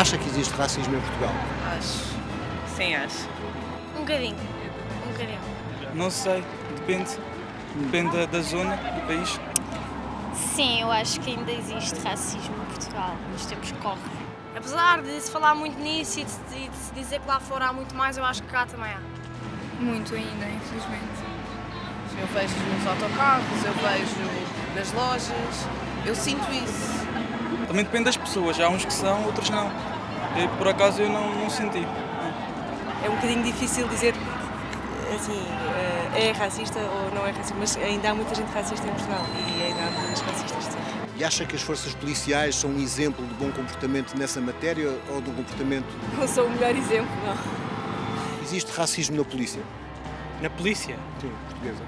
Acha que existe racismo em Portugal? Acho. Sim, acho. Um bocadinho. Um bocadinho. Não sei, depende. Depende da zona, do país. Sim, eu acho que ainda existe racismo em Portugal, nos tempos que correm. Apesar de se falar muito nisso e de se dizer que lá fora há muito mais, eu acho que cá também há. Muito ainda, infelizmente. Eu vejo nos autocarros, eu vejo nas lojas, eu sinto isso. Também depende das pessoas, há uns que são, outros não. Por acaso eu não senti. É um bocadinho difícil dizer assim, é racista ou não é racista, mas ainda há muita gente racista em Portugal e ainda há muitas racistas. Sim. E acha que as forças policiais são um exemplo de bom comportamento nessa matéria ou de um comportamento... Não sou o melhor exemplo, não. Existe racismo na polícia? Na polícia? Sim, portuguesa.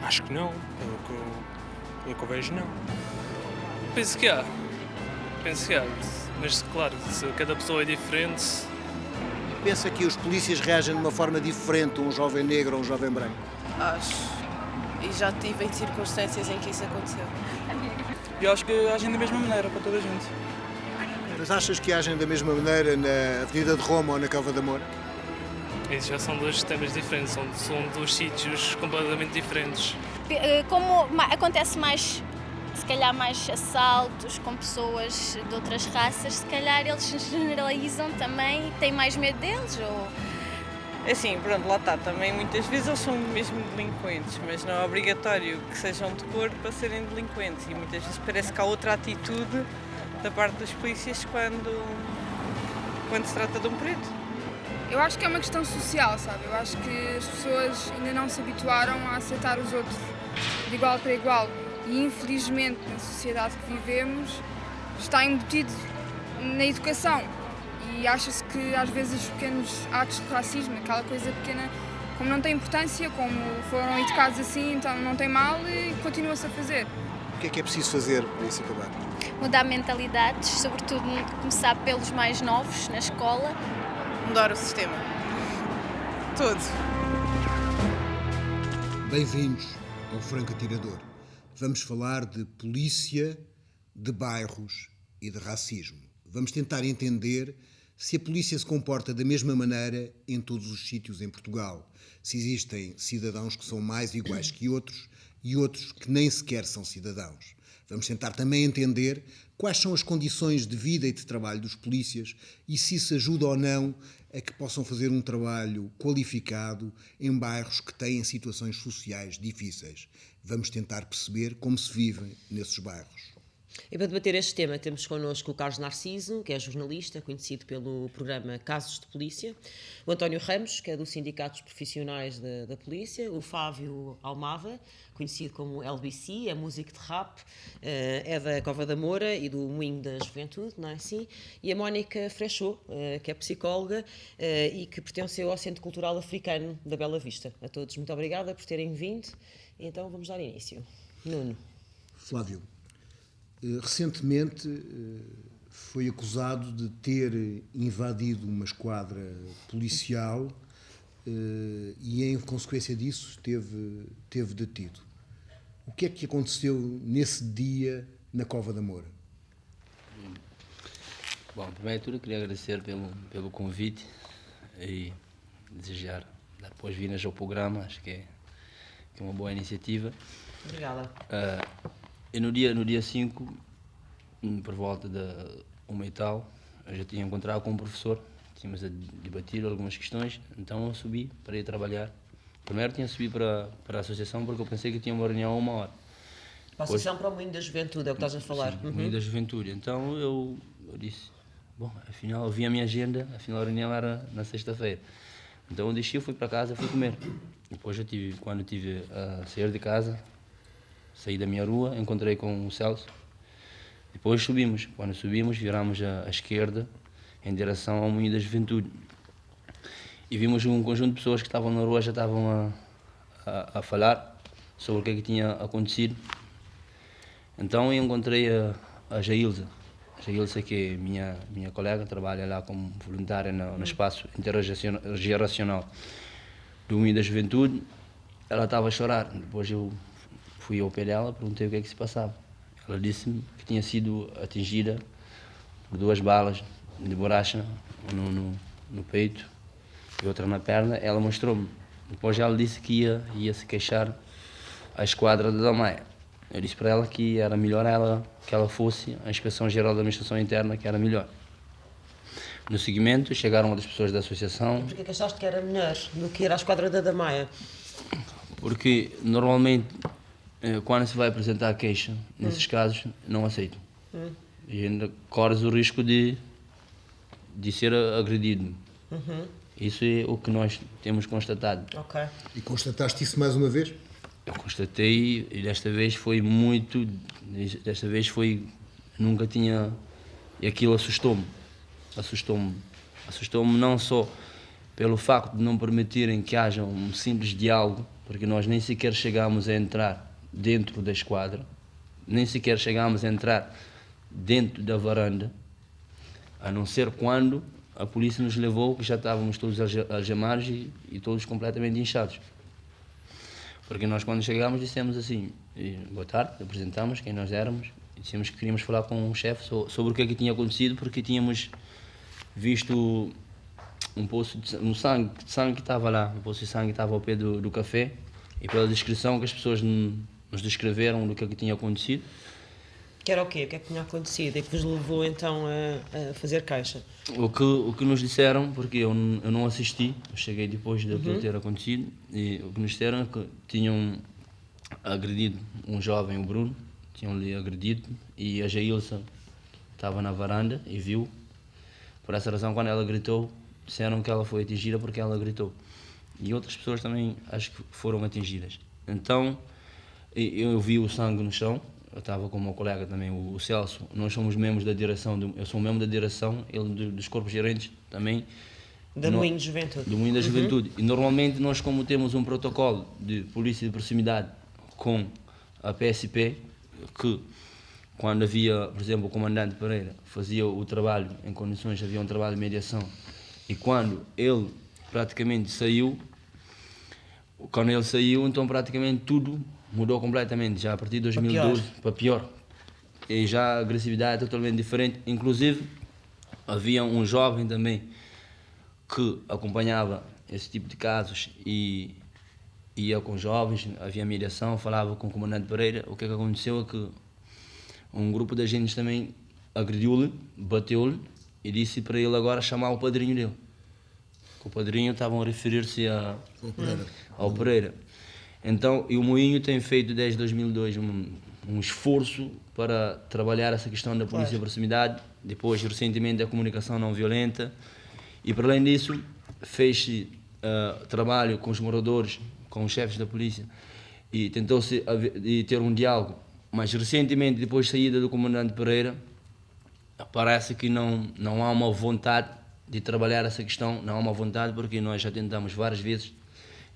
Acho que não. Pelo que eu vejo, não. Penso que há. Mas, claro, se cada pessoa é diferente. Pensa que os polícias reagem de uma forma diferente a um jovem negro ou um jovem branco? Acho. E já tive em circunstâncias em que isso aconteceu. E acho que agem da mesma maneira para toda a gente. Mas achas que agem da mesma maneira na Avenida de Roma ou na Cova da Moura? Esses já são dois temas diferentes, são dois sítios completamente diferentes. Como acontece mais, se calhar mais assaltos com pessoas de outras raças, se calhar eles generalizam também e têm mais medo deles? Ou... Assim, pronto, lá está. Também muitas vezes eles são mesmo delinquentes, mas não é obrigatório que sejam de cor para serem delinquentes. E muitas vezes parece que há outra atitude da parte dos polícias quando se trata de um preto. Eu acho que é uma questão social, sabe? Eu acho que as pessoas ainda não se habituaram a aceitar os outros de igual para igual. E infelizmente na sociedade que vivemos está embutido na educação. E acha-se que às vezes os pequenos atos de racismo, aquela coisa pequena, como não tem importância, como foram educados assim, então não tem mal e continua-se a fazer. O que é preciso fazer para isso acabar? Mudar mentalidades, sobretudo começar pelos mais novos na escola. Mudar o sistema. Todo. Bem-vindos ao Franco Atirador. Vamos falar de polícia, de bairros e de racismo. Vamos tentar entender se a polícia se comporta da mesma maneira em todos os sítios em Portugal. Se existem cidadãos que são mais iguais que outros e outros que nem sequer são cidadãos. Vamos tentar também entender quais são as condições de vida e de trabalho dos polícias e se isso ajuda ou não a que possam fazer um trabalho qualificado em bairros que têm situações sociais difíceis. Vamos tentar perceber como se vive nesses bairros. E para debater este tema temos connosco o Carlos Narciso, que é jornalista, conhecido pelo programa Casos de Polícia, o António Ramos, que é do Sindicato dos Profissionais da Polícia, o Fábio Almada, conhecido como LBC, é músico de rap, é da Cova da Moura e do Moinho da Juventude, não é assim? E a Mónica Frechot, que é psicóloga e que pertenceu ao Centro Cultural Africano da Bela Vista. A todos, muito obrigada por terem vindo. Então vamos dar início. Nuno. Flávio. Recentemente foi acusado de ter invadido uma esquadra policial e, em consequência disso, teve detido. O que é que aconteceu nesse dia na Cova da Moura? Bom, primeiro de tudo, queria agradecer pelo convite e desejar dar boas-vindas ao programa. Acho que é uma boa iniciativa. Obrigada. E no dia 5, por volta da 1 e tal, eu já tinha encontrado com um professor, tínhamos a debater algumas questões, então eu subi para ir trabalhar. Primeiro tinha subido para a associação porque eu pensei que tinha uma reunião a 1 hora. Para a associação para o Moinho da Juventude, é o que estás a falar. Sim, Moinho da Juventude. Então eu disse, bom, afinal eu vi a minha agenda, afinal a reunião era na sexta-feira. Então eu deixei, fui para casa, fui comer. Depois quando eu tive a sair de casa, saí da minha rua, encontrei com o Celso. Depois subimos. Quando subimos, viramos à esquerda, em direção ao Moinho da Juventude. E vimos um conjunto de pessoas que estavam na rua, já estavam a falar sobre o que é que tinha acontecido. Então eu encontrei a Jailza. A Jailza, que é minha colega, trabalha lá como voluntária no espaço intergeracional do Moinho da Juventude. Ela estava a chorar. Depois eu fui ao pé dela, perguntei o que é que se passava. Ela disse-me que tinha sido atingida por 2 balas de borracha no peito e outra na perna. Ela mostrou-me. Depois ela disse que ia se queixar à esquadra da Damaia. Eu disse para ela que era melhor que ela fosse à Inspeção-Geral da Administração Interna, que era melhor. No seguimento, chegaram outras pessoas da associação. E porquê que achaste que era melhor do que ir à esquadra da Damaia? Porque, normalmente, quando se vai apresentar a queixa, nesses casos, não aceitam. E ainda corres o risco de ser agredido. Isso é o que nós temos constatado. Ok. E constataste isso mais uma vez? Eu constatei, e desta vez foi muito... Desta vez foi... Nunca tinha... E aquilo assustou-me. Assustou-me não só pelo facto de não permitirem que haja um simples diálogo, porque nós nem sequer chegámos a entrar dentro da esquadra, nem sequer chegámos a entrar dentro da varanda, a não ser quando a polícia nos levou, que já estávamos todos algemados e todos completamente inchados. Porque nós, quando chegámos, dissemos assim, boa tarde, apresentamos quem nós éramos, e dissemos que queríamos falar com o chefe sobre o que é que tinha acontecido, porque tínhamos visto um poço de sangue que estava lá, um poço de sangue que estava ao pé do café, e pela descrição que as pessoas nos descreveram do que é que tinha acontecido. Que era o quê? O que é que tinha acontecido e que vos levou então a fazer queixa? O que nos disseram, porque eu não assisti, eu cheguei depois daquilo ter acontecido, e o que nos disseram é que tinham agredido um jovem, o Bruno, tinham-lhe agredido, e a Jailson estava na varanda e viu. Por essa razão, quando ela gritou, disseram que ela foi atingida porque ela gritou. E outras pessoas também acho que foram atingidas. Então, eu vi o sangue no chão. Eu estava com o meu colega também, o Celso. Nós somos membros da direção, eu sou membro da direção, ele dos corpos gerentes também. Da Moinho de Juventude. Do Moinho da Juventude. E normalmente nós, como temos um protocolo de polícia de proximidade com a PSP, que quando havia, por exemplo, o comandante Pereira fazia o trabalho em condições, havia um trabalho de mediação, e quando ele praticamente saiu, então praticamente tudo mudou completamente, já a partir de 2012, para pior. E já a agressividade é totalmente diferente. Inclusive, havia um jovem também que acompanhava esse tipo de casos e ia com jovens, havia mediação, falava com o comandante Pereira. O que é que aconteceu é que um grupo de agentes também agrediu-lhe, bateu-lhe e disse para ele agora chamar o padrinho dele. O padrinho estavam a referir-se ao Pereira. Então, e o Moinho tem feito desde 2002 um esforço para trabalhar essa questão da polícia de proximidade, depois recentemente a comunicação não violenta, e para além disso fez trabalho com os moradores, com os chefes da polícia, e tentou-se ter um diálogo, mas recentemente, depois da saída do comandante Pereira, parece que não há uma vontade de trabalhar essa questão, não há uma vontade, porque nós já tentamos várias vezes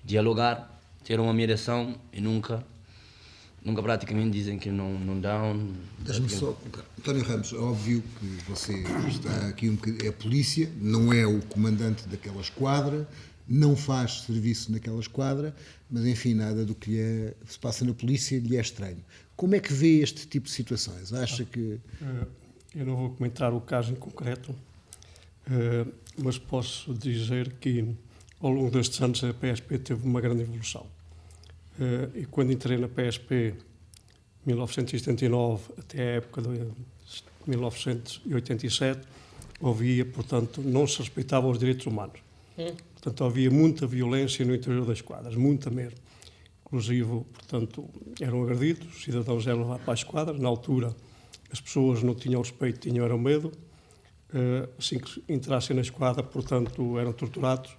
dialogar, ter uma mediação e nunca praticamente dizem que não dão. Deixa-me só colocar. António Ramos, é óbvio que você está aqui um bocadinho, é a polícia, não é o comandante daquela esquadra, não faz serviço naquela esquadra, mas enfim, nada do que se passa na polícia lhe é estranho. Como é que vê este tipo de situações? Acha que... Eu não vou comentar o caso em concreto, mas posso dizer que ao longo destes anos a PSP teve uma grande evolução. E quando entrei na PSP, 1979 até a época de 1987, portanto, não se respeitavam os direitos humanos. Portanto, havia muita violência no interior das esquadras, muita mesmo. Inclusive, portanto, eram agredidos, os cidadãos eram levados para a esquadra. Na altura, as pessoas não tinham respeito, era medo. Assim que entrassem na esquadra, portanto, eram torturados.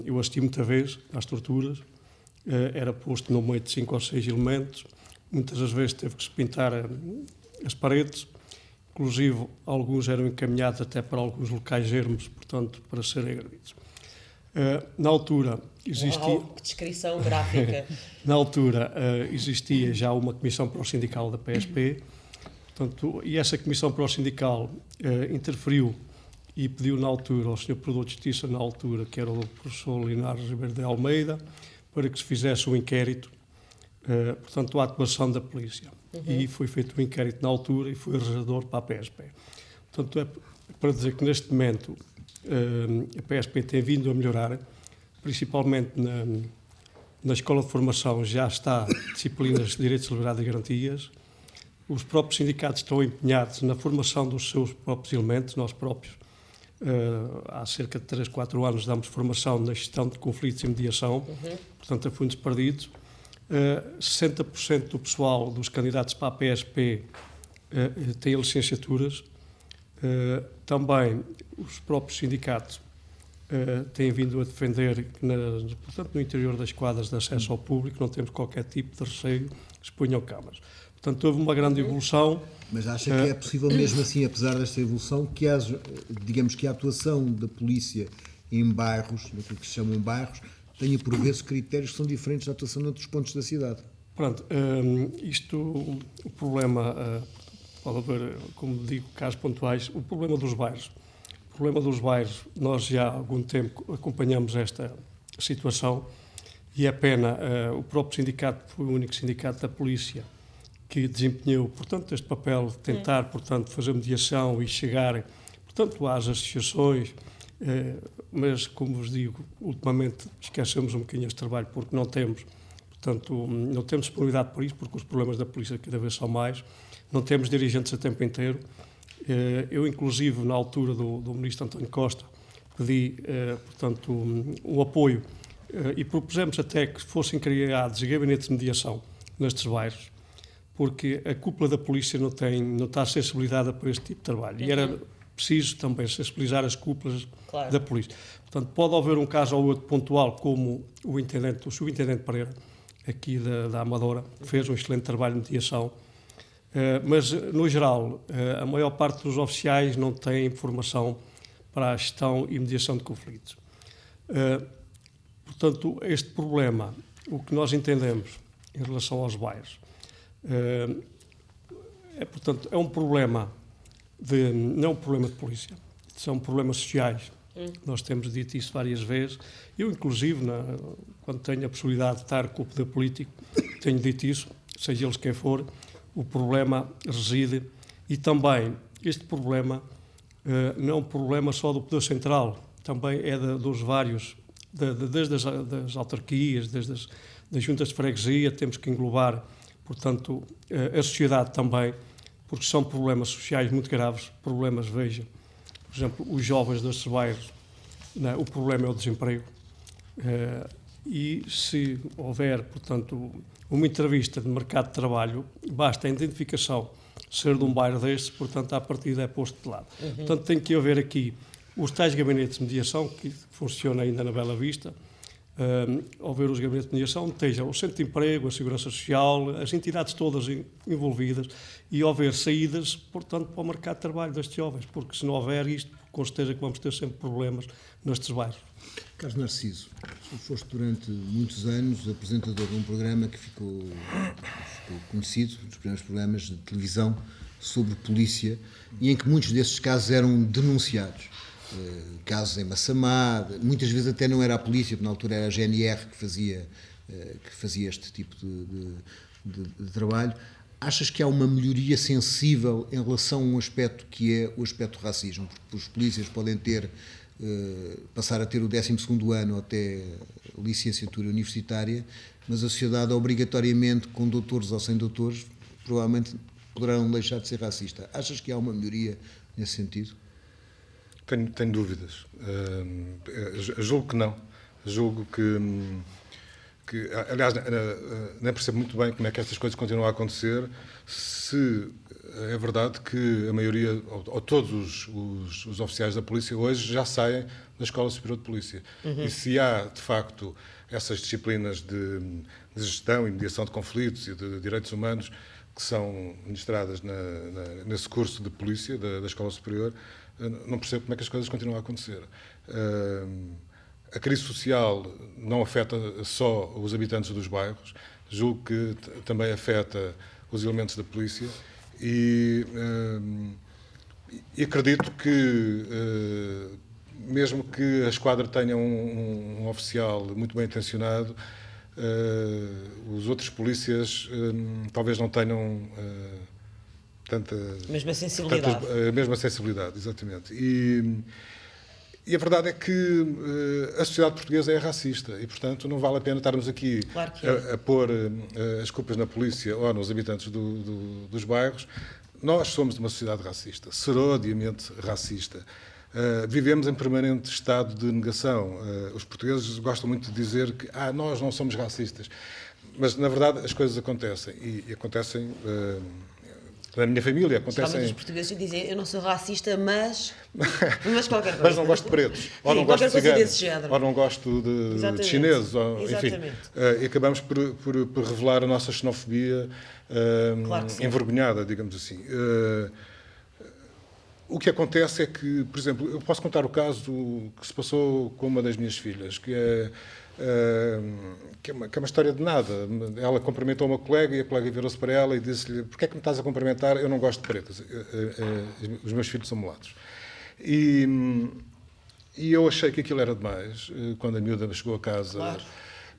Eu assisti muitas vezes às torturas. Era posto no meio de 5 ou 6 elementos. Muitas das vezes teve que se pintar as paredes. Inclusive, alguns eram encaminhados até para alguns locais ermos, portanto, para serem agredidos. Na altura existia... Uau, que descrição gráfica! Na altura existia já uma comissão pró-sindical da PSP, portanto, e essa comissão pró-sindical interferiu e pediu na altura ao Sr. Provedor de Justiça, na altura, que era o professor Linares Ribeiro de Almeida, para que se fizesse um inquérito, portanto, a atuação da polícia. E foi feito um inquérito na altura e foi regenerador para a PSP. Portanto, é para dizer que neste momento a PSP tem vindo a melhorar, principalmente na Escola de Formação já está disciplinas de Direitos, Liberdade e Garantias. Os próprios sindicatos estão empenhados na formação dos seus próprios elementos, nós próprios. Há cerca de 3, 4 anos damos formação na gestão de conflitos e mediação, portanto, a fundos perdidos. 60% do pessoal dos candidatos para a PSP tem licenciaturas. Também os próprios sindicatos têm vindo a defender que, portanto, no interior das quadras de acesso ao público não temos qualquer tipo de receio que se ponham câmaras. Portanto, houve uma grande evolução. Mas acha que é possível mesmo assim, apesar desta evolução, que digamos que a atuação da polícia em bairros, naquilo que se chamam bairros, tenha por vezes critérios que são diferentes da atuação noutros pontos da cidade? Pronto, o problema, pode haver, como digo, casos pontuais, o problema dos bairros. O problema dos bairros, nós já há algum tempo acompanhamos esta situação e é pena, o próprio sindicato foi o único sindicato da polícia que desempenhou, portanto, este papel de tentar, portanto, fazer mediação e chegar, portanto, às associações, mas, como vos digo, ultimamente esquecemos um bocadinho este trabalho porque não temos, portanto, não temos disponibilidade para isso, porque os problemas da polícia cada vez são mais, não temos dirigentes a tempo inteiro. Eu, inclusive, na altura do ministro António Costa, pedi, portanto, um apoio e propusemos até que fossem criados gabinetes de mediação nestes bairros, porque a cúpula da polícia não está sensibilizada para este tipo de trabalho. E era preciso também sensibilizar as cúpulas da polícia. Portanto, pode haver um caso ou outro pontual, como o subintendente Pereira, aqui da Amadora, fez um excelente trabalho de mediação, mas, no geral, a maior parte dos oficiais não tem formação para a gestão e mediação de conflitos. Portanto, este problema, o que nós entendemos em relação aos bairros, portanto, é um problema não é um problema de polícia, são problemas sociais. Nós temos dito isso várias vezes. Eu, inclusive, quando tenho a possibilidade de estar com o poder político, tenho dito isso, seja eles quem for, o problema reside. E também, este problema não é um problema só do poder central, também é dos vários, desde as autarquias, desde das juntas de freguesia, temos que englobar, portanto, a sociedade também, porque são problemas sociais muito graves, problemas, veja, por exemplo, os jovens destes bairros, o problema é o desemprego, e se houver, portanto, uma entrevista de mercado de trabalho, basta a identificação ser de um bairro destes, portanto, à partida é posto de lado. Portanto, tem que haver aqui os tais gabinetes de mediação, que funcionam ainda na Bela Vista, ao ver os gabinetes de mediação, esteja o Centro de Emprego, a Segurança Social, as entidades todas envolvidas e ao ver saídas, portanto, para o mercado de trabalho destes jovens, porque se não houver isto, com certeza que vamos ter sempre problemas nestes bairros. Carlos Narciso, tu foste durante muitos anos apresentador de um programa que ficou conhecido, dos primeiros programas de televisão sobre polícia, e em que muitos desses casos eram denunciados. Casos em Massamá, muitas vezes até não era a polícia, porque na altura era a GNR que fazia este tipo de trabalho. Achas que há uma melhoria sensível em relação a um aspecto que é o aspecto do racismo? Porque os polícias podem passar a ter o 12º ano até licenciatura universitária, mas a sociedade obrigatoriamente, com doutores ou sem doutores, provavelmente poderão deixar de ser racista. Achas que há uma melhoria nesse sentido? Tenho dúvidas. Julgo que não. Julgo que aliás, nem percebo muito bem como é que estas coisas continuam a acontecer, se é verdade que a maioria, ou todos os oficiais da polícia hoje já saem da Escola Superior de Polícia. E se há, de facto, essas disciplinas de gestão e mediação de conflitos e de direitos humanos que são ministradas nesse curso de polícia da Escola Superior, não percebo como é que as coisas continuam a acontecer. A crise social não afeta só os habitantes dos bairros, julgo que também afeta os elementos da polícia e acredito que, mesmo que a esquadra tenha um oficial muito bem intencionado, os outros polícias talvez não tenham mesma sensibilidade. A mesma sensibilidade, exatamente. E a verdade é que a sociedade portuguesa é racista e, portanto, não vale a pena estarmos aqui a pôr as culpas na polícia ou nos habitantes dos bairros. Nós somos uma sociedade racista, serodiamente racista. Vivemos em permanente estado de negação. Os portugueses gostam muito de dizer que nós não somos racistas. Mas, na verdade, as coisas acontecem. E acontecem na minha família. Acontecem... Os portugueses dizem, eu não sou racista, mas qualquer coisa. Mas não gosto de pretos. Ou não gosto de ciganos. Ou não gosto de chineses. Ou, enfim, e acabamos por revelar a nossa xenofobia envergonhada, digamos assim. O que acontece é que, por exemplo, eu posso contar o caso que se passou com uma das minhas filhas, que é uma história de nada. Ela cumprimentou uma colega e a colega virou-se para ela e disse-lhe: porquê é que me estás a cumprimentar? Eu não gosto de pretas. Os meus filhos são mulatos. E eu achei que aquilo era demais, quando a miúda chegou a casa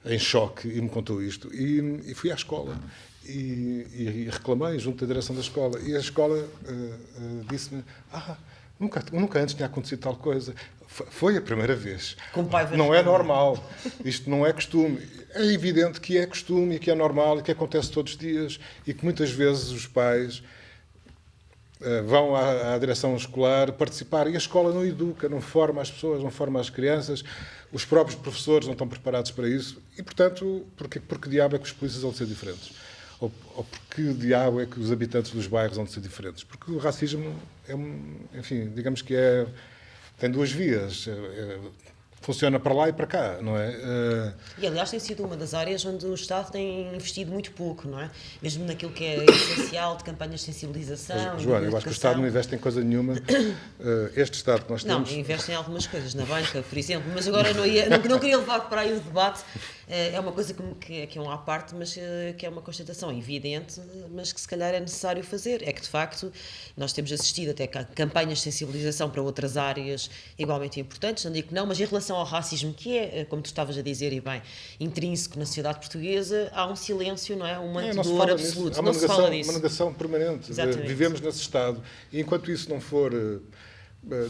em choque e me contou isto. E fui à escola. E reclamei junto da direção da escola. E a escola disse-me: nunca antes tinha acontecido tal coisa. Foi a primeira vez. Não é normal. Isto não é costume. É evidente que é costume e que é normal e que acontece todos os dias e que muitas vezes os pais vão à direção escolar participar e a escola não educa, não forma as pessoas, não forma as crianças. Os próprios professores não estão preparados para isso. E, portanto, por que diabo é que os polícias vão ser diferentes? Ou por que diabo é que os habitantes dos bairros vão ser diferentes? Porque o racismo enfim, digamos que tem duas vias. Funciona para lá e para cá, não é? E, aliás, tem sido uma das áreas onde o Estado tem investido muito pouco, não é? Mesmo naquilo que é essencial de campanhas de sensibilização. Joana, eu acho que o Estado não investe em coisa nenhuma. Este Estado que nós temos... Não, investe em algumas coisas, na banca, por exemplo, mas agora não queria levar para aí o debate. É uma coisa que é uma à parte, mas que é uma constatação evidente, mas que se calhar é necessário fazer. É que, de facto, nós temos assistido até a campanhas de sensibilização para outras áreas igualmente importantes, não digo que não, mas em relação ao racismo, que é, como tu estavas a dizer, e bem, intrínseco na sociedade portuguesa, há um silêncio, não é? Um mantedor absoluto. Não se fala disso. Há uma negação permanente. Exatamente. Vivemos nesse estado. E enquanto isso não for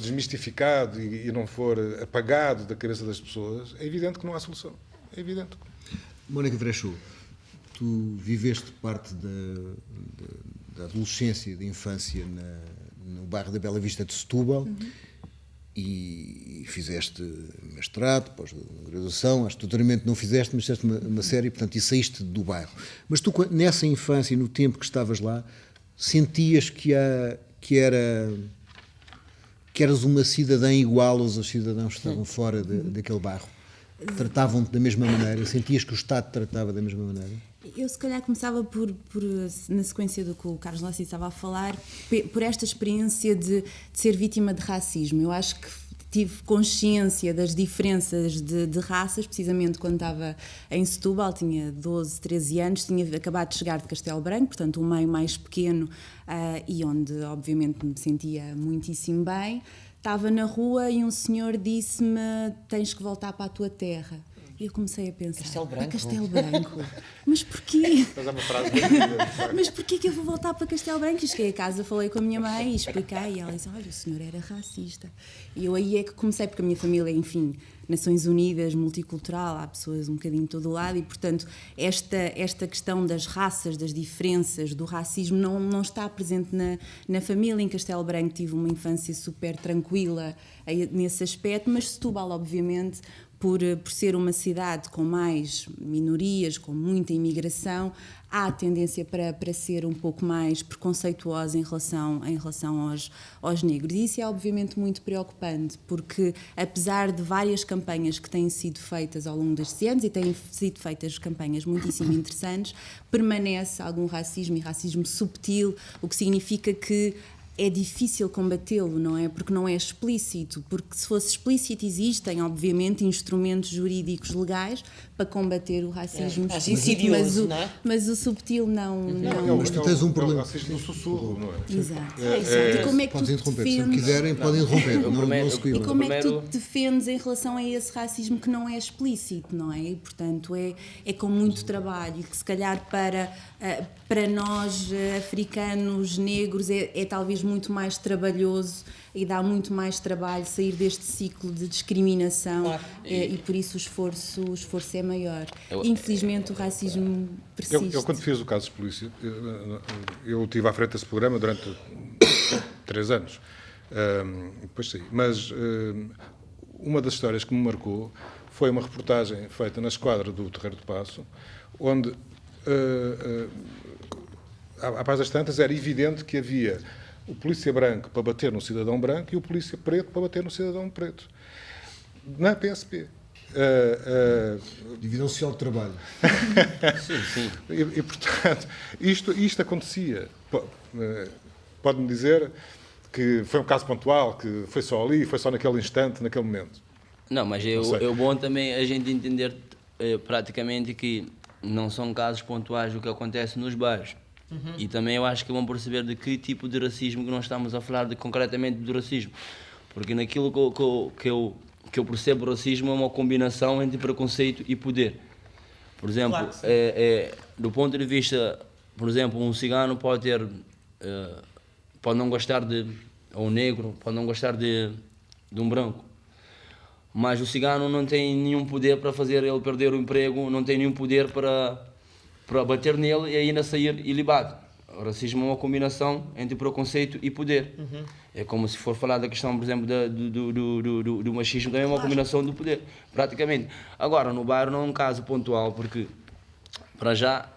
desmistificado e não for apagado da cabeça das pessoas, é evidente que não há solução. É evidente. Mónica Freixo, tu viveste parte da adolescência e da infância no bairro da Bela Vista de Setúbal e fizeste mestrado, pós-graduação, acho que doutoramento não fizeste, mas fizeste uma série, portanto, e saíste do bairro. Mas tu, nessa infância e no tempo que estavas lá, sentias que eras uma cidadã igual aos cidadãos que estavam fora daquele bairro? Tratavam-te da mesma maneira? Sentias que o Estado te tratava da mesma maneira? Eu se calhar começava por na sequência do que o Carlos Narciso estava a falar, por esta experiência de ser vítima de racismo. Eu acho que tive consciência das diferenças de raças, precisamente quando estava em Setúbal, tinha 12, 13 anos, tinha acabado de chegar de Castelo Branco, portanto um meio mais pequeno e onde obviamente me sentia muitíssimo bem. Estava na rua e um senhor disse-me: tens que voltar para a tua terra. E eu comecei a pensar: Castelo Branco? Mas porquê? Mas porquê que eu vou voltar para Castelo Branco? E cheguei a casa, falei com a minha mãe e expliquei. E ela disse: olha, o senhor era racista. E eu aí é que comecei, porque a minha família, enfim, Nações Unidas, multicultural, há pessoas um bocadinho de todo o lado, e portanto esta questão das raças, das diferenças, do racismo não está presente na família. Em Castelo Branco tive uma infância super tranquila nesse aspecto, mas Setúbal, obviamente, por ser uma cidade com mais minorias, com muita imigração, há tendência para ser um pouco mais preconceituosa em relação aos negros. E isso é obviamente muito preocupante, porque apesar de várias campanhas que têm sido feitas ao longo destes anos, e têm sido feitas campanhas muitíssimo interessantes, permanece algum racismo, e racismo subtil, o que significa que é difícil combatê-lo, não é? Porque não é explícito, porque se fosse explícito existem, obviamente, instrumentos jurídicos legais para combater o racismo É insidioso, não é? mas o subtil não... Mas tu tens um problema. É o racismo no sussurro, não é? Exato. E como é que Podes tu interromper, defendes... se quiserem podem interromper, não se E cuidem. como é que tu te defendes em relação a esse racismo que não é explícito, não é? E, portanto, é com muito trabalho e que se calhar para nós africanos, negros, é talvez muito mais trabalhoso e dá muito mais trabalho sair deste ciclo de discriminação, Claro. E por isso o esforço é maior. Infelizmente o racismo persiste. Eu quando fiz o Casos de Polícia, eu estive à frente desse programa durante 3 anos, depois saí, mas uma das histórias que me marcou foi uma reportagem feita na esquadra do Terreiro do Paço, onde à paz das tantas era evidente que havia o polícia branco para bater no cidadão branco e o polícia preto para bater no cidadão preto. Na PSP. Divisão social de trabalho. Sim. E portanto, isto acontecia. Pode-me dizer que foi um caso pontual, que foi só ali, foi só naquele instante, naquele momento. Não, mas é bom também a gente entender praticamente que não são casos pontuais o que acontece nos bairros. E também eu acho que vão perceber de que tipo de racismo que nós estamos a falar, concretamente do racismo. Porque naquilo que eu percebo, o racismo é uma combinação entre preconceito e poder. Por exemplo, Claro, do ponto de vista, por exemplo, um cigano pode não gostar ou um negro pode não gostar de um branco. Mas o cigano não tem nenhum poder para fazer ele perder o emprego, não tem nenhum poder para bater nele e ainda sair ilibado. O racismo é uma combinação entre preconceito e poder. É como se for falar da questão, por exemplo, do machismo, também é uma combinação do poder, praticamente. Agora, no bairro não é um caso pontual, porque, para já,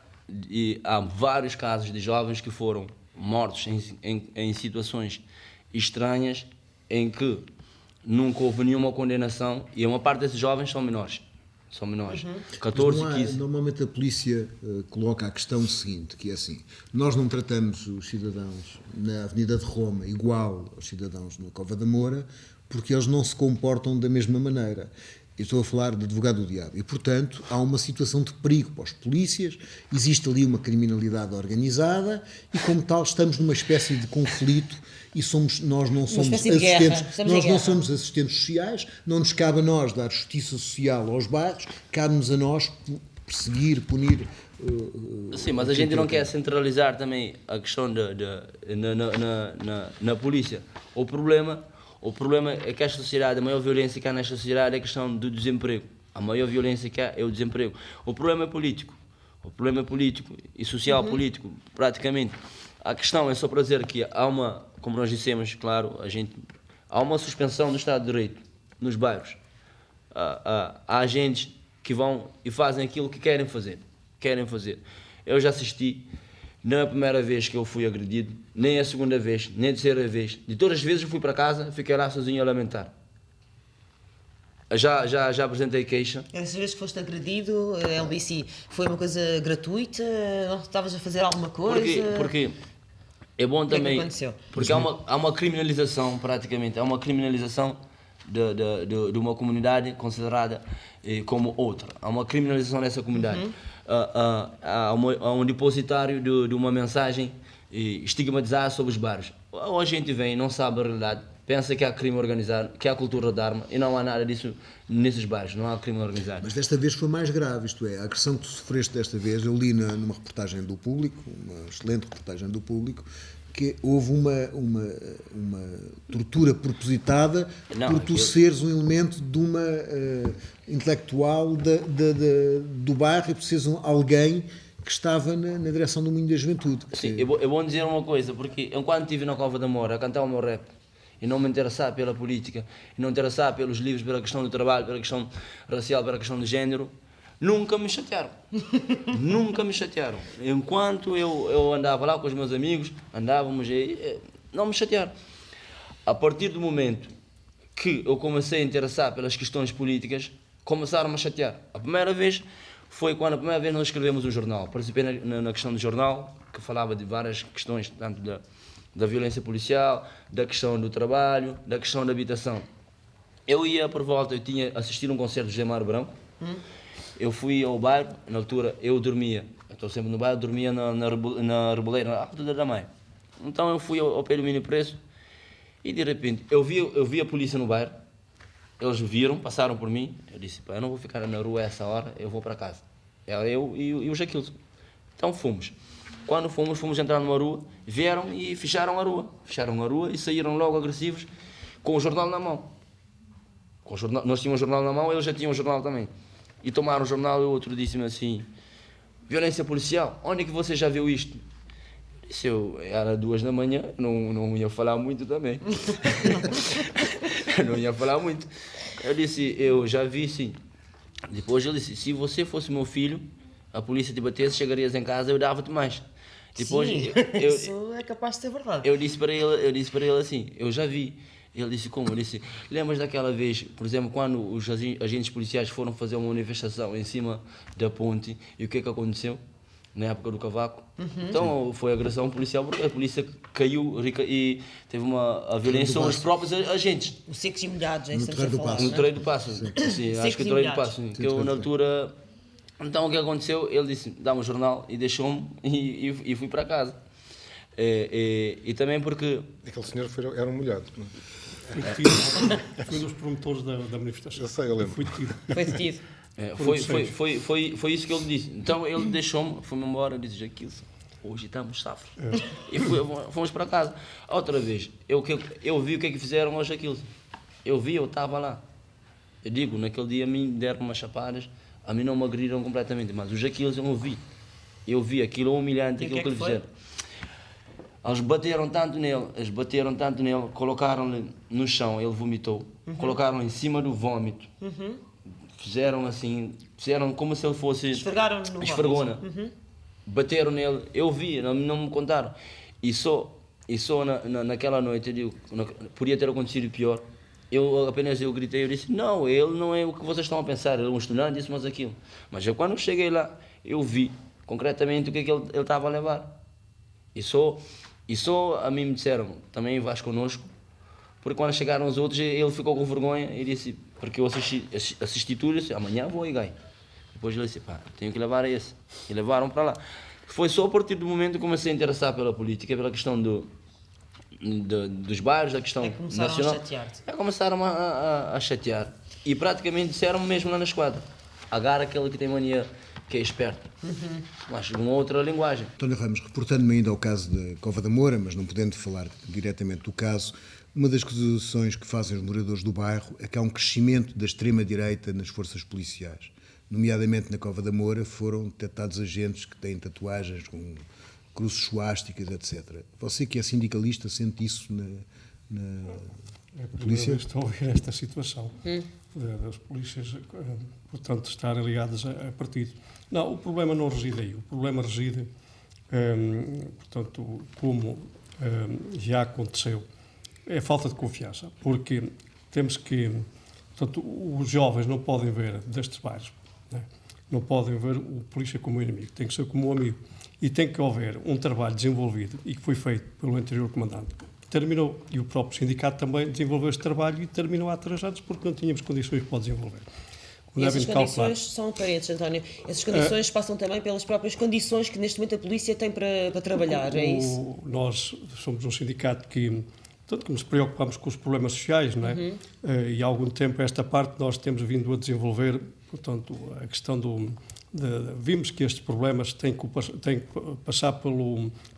há vários casos de jovens que foram mortos em situações estranhas, em que nunca houve nenhuma condenação, e uma parte desses jovens são menores. 14 e 15. Normalmente a polícia coloca a questão seguinte, que é assim: nós não tratamos os cidadãos na Avenida de Roma igual aos cidadãos na Cova da Moura, porque eles não se comportam da mesma maneira. Eu estou a falar de advogado do diabo. E, portanto, há uma situação de perigo para os polícias, existe ali uma criminalidade organizada e, como tal, estamos numa espécie de conflito e nós não somos assistentes, não somos assistentes sociais, não nos cabe a nós dar justiça social aos bairros, cabe-nos a nós perseguir, punir. Sim, mas a gente não quer centralizar também a questão na polícia. O problema é que esta sociedade, a maior violência que há nesta sociedade é a questão do desemprego. A maior violência que há é o desemprego. O problema é político. O problema é político e social político, praticamente. A questão é só para dizer que há como nós dissemos, claro, há uma suspensão do Estado de Direito nos bairros. Há agentes que vão e fazem aquilo que querem fazer. Eu já assisti, não é a primeira vez que eu fui agredido, nem a segunda vez, nem a terceira vez. De todas as vezes eu fui para casa, fiquei lá sozinho a lamentar. Já apresentei queixa. Essa vez que foste agredido, LBC, foi uma coisa gratuita? Não estavas a fazer alguma coisa? Porque é bom também. O que é que aconteceu? Porque há uma criminalização, praticamente. Há uma criminalização de uma comunidade considerada como outra. Há uma criminalização dessa comunidade. Há um depositário de uma mensagem estigmatizada sobre os bares. Ou a gente vem e não sabe a realidade, pensa que há crime organizado, que há cultura de arma, e não há nada disso nesses bares, não há crime organizado. Mas desta vez foi mais grave, isto é, a agressão que tu sofreste desta vez, eu li numa reportagem do Público, uma excelente reportagem do Público, que houve uma tortura propositada por tu seres um elemento de uma intelectual do bairro e por seres alguém que estava na direção do Moinho da Juventude. Sim, é bom dizer uma coisa, porque enquanto estive na Cova da Moura a cantar o meu rap e não me interessar pela política, e não me interessar pelos livros, pela questão do trabalho, pela questão racial, pela questão de género, nunca me chatearam. Nunca me chatearam. Enquanto eu andava lá com os meus amigos, andávamos e não me chatearam. A partir do momento que eu comecei a interessar pelas questões políticas, começaram-me a chatear. A primeira vez foi quando a primeira vez nós escrevemos um jornal. Participei na questão do jornal, que falava de várias questões, tanto da violência policial, da questão do trabalho, da questão da habitação. Eu ia por volta, eu tinha assistido um concerto de José Mário Branco, eu fui ao bairro, na altura eu dormia, eu estou sempre no bairro, dormia na Reboleira, na Alta da Mãe. Então eu fui ao pé do Mini Preço e de repente eu vi a polícia no bairro, eles viram, passaram por mim, eu disse, pá, eu não vou ficar na rua a essa hora, eu vou para casa. Eu e o Jaquilson. Então fomos. Quando fomos entrar numa rua, vieram e fecharam a rua. Fecharam a rua e saíram logo agressivos com o jornal na mão. Nós tínhamos o jornal na mão, eles já tinham o jornal também. E tomaram o jornal e o outro disse-me assim, violência policial, onde é que você já viu isto? Eu disse, era 2 da manhã, não ia falar muito também. Não ia falar muito. Eu disse, eu já vi sim. Depois ele disse, se você fosse meu filho, a polícia te batesse, chegarias em casa, eu dava-te mais. Depois, sim, isso é capaz de ser verdade. Eu disse para ele assim, eu já vi. Ele disse, como? Ele disse, lembras daquela vez, por exemplo, quando os agentes policiais foram fazer uma manifestação em cima da ponte, e o que é que aconteceu? Na época do Cavaco. Então foi agressão policial, porque a polícia caiu e teve a violência sobre os próprios agentes. Os secos e molhados, é no isso que Terreiro do Paço. No Terreiro do Paço, sim, acho que é o Terreiro do Paço. Que eu, na altura... Então o que aconteceu? Ele disse, dá-me o jornal e deixou-me e fui para casa. E também porque... Aquele senhor era um molhado. Foi um dos promotores da manifestação. Eu sei, eu lembro. Foi detido. Foi detido. Foi isso que ele disse. Então ele deixou-me, foi-me embora, disse, Jaquilson, hoje estamos safros. E fomos para casa. Outra vez, eu vi o que é que fizeram ao Jaquilson. Eu estava lá. Eu digo, naquele dia a mim deram umas chapadas, a mim não me agrediram completamente, mas o Jaquilson eu vi aquilo humilhante, aquilo que lhe fizeram. Eles bateram tanto nele, colocaram-lhe no chão, ele vomitou, colocaram em cima do vômito, fizeram como se ele fosse... Esfregona. Bateram nele, eu vi, não me contaram. E só naquela noite, eu digo, podia ter acontecido pior. Eu gritei, eu disse, não, ele não é o que vocês estão a pensar, ele é um estudante, isso, mas aquilo. Mas quando eu cheguei lá, eu vi concretamente o que é que ele estava a levar. E só a mim me disseram, também vais connosco, porque quando chegaram os outros, ele ficou com vergonha e disse, porque eu assisti tudo, eu disse, amanhã vou a Igai. Depois ele disse, pá, tenho que levar a esse. E levaram para lá. Foi só a partir do momento que comecei a interessar pela política, pela questão dos bairros, da questão nacional. Começaram a chatear. E praticamente disseram mesmo lá na esquadra, agarra aquele que tem mania, que é esperto. Mas uma outra linguagem. António Ramos, reportando-me ainda ao caso da Cova da Moura, mas não podendo falar diretamente do caso, uma das acusações que fazem os moradores do bairro é que há um crescimento da extrema-direita nas forças policiais. Nomeadamente na Cova da Moura foram detectados agentes que têm tatuagens com cruzes suásticas, etc. Você que é sindicalista sente isso na polícia? Estou a ouvir esta situação das polícias, portanto, estarem ligadas a partidos. Não, o problema não reside aí. O problema reside, portanto, como já aconteceu, é a falta de confiança, porque temos que, portanto, os jovens não podem ver destes bairros, né? Não podem ver o polícia como um inimigo, tem que ser como um amigo. E tem que haver um trabalho desenvolvido e que foi feito pelo anterior comandante. Terminou, e o próprio sindicato também desenvolveu este trabalho e terminou há 3 anos porque não tínhamos condições para o desenvolver. E essas condições são aparentes, António. Essas condições passam também pelas próprias condições que neste momento a polícia tem para trabalhar, é isso? Nós somos um sindicato que nos preocupamos com os problemas sociais, não é? E há algum tempo esta parte nós temos vindo a desenvolver, portanto, a questão vimos que estes problemas têm que passar por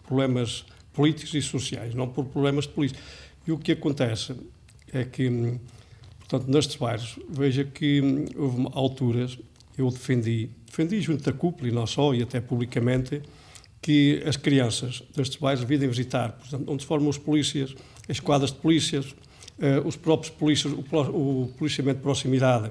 problemas políticos e sociais, não por problemas de polícia. E o que acontece é que, portanto, nestes bairros, veja que houve alturas, eu defendi junto da cúpula e não só, e até publicamente, que as crianças destes bairros devem visitar, portanto, onde se formam os polícias, as quadras de polícias, os próprios polícias, o policiamento de proximidade,